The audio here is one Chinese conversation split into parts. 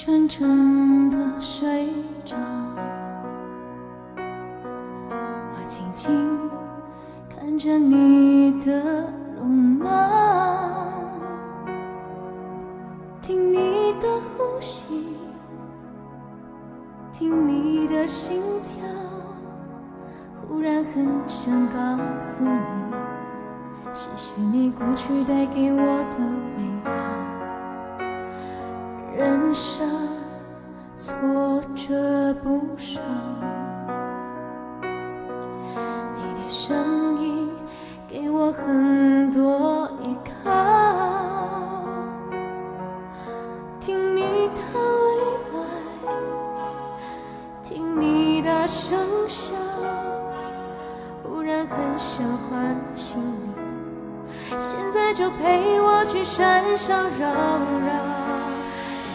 沉沉的睡着，我静静看着你的容貌，听你的呼吸，听你的心跳，忽然很想告诉你，谢谢你过去带给我的美好。人生挫折不少，你的声音给我很多依靠，听你的未来，听你的声响，忽然很想唤醒你，现在就陪我去山上绕绕。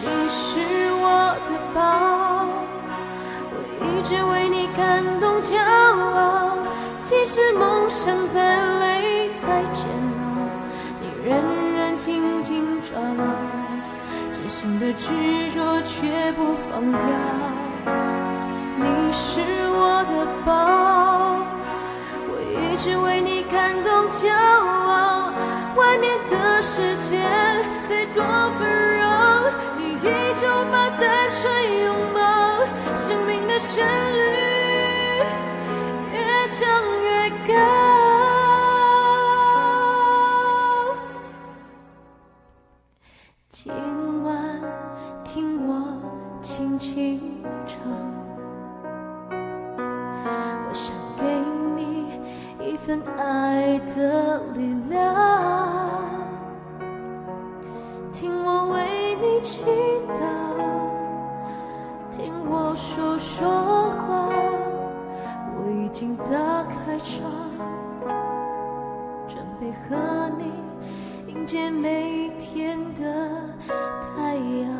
你是我的宝，我一直为你感动骄傲，即使梦想再累再煎熬，你仍然紧紧抓牢，真心的执着却不放掉。你是我的宝，我一直为你感动骄傲，外面的世界再多纷扰，你依旧把淡水拥抱，生命的旋律越唱越高。今晚听我轻轻唱，我想给你一份爱的力量，听我为你祈祷，听我说说话，我已经打开窗，准备和你迎接每天的太阳。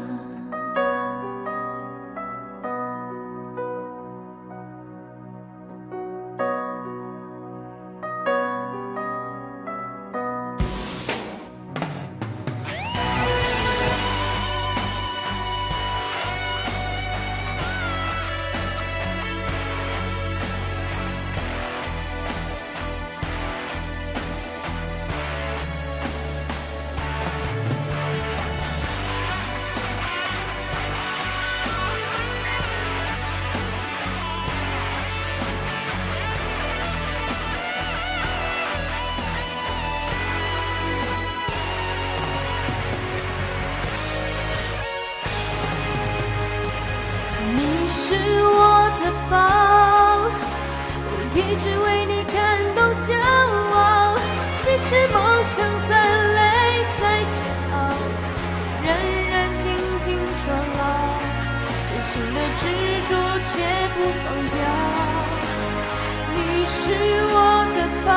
一直为你感动骄傲，即使梦想再累再煎熬，仍然紧紧抓牢，真心的执着却不放掉。你是我的宝，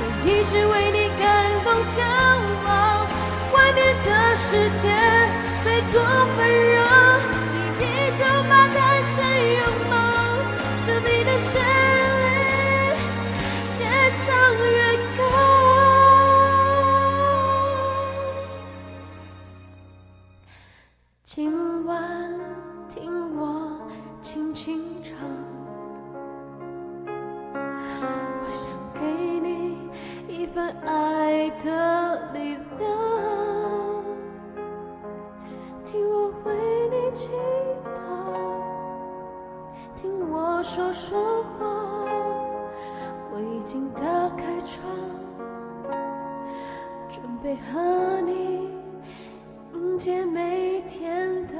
我一直为你感动骄傲，外面的世界再多纷扰，你依旧把淡水拥抱，生命的旋律越唱越高。今晚听我轻轻唱，我想给你一份爱的力量，听我为你祈祷，听我说说话，我已经打开窗，准备和你迎接每天的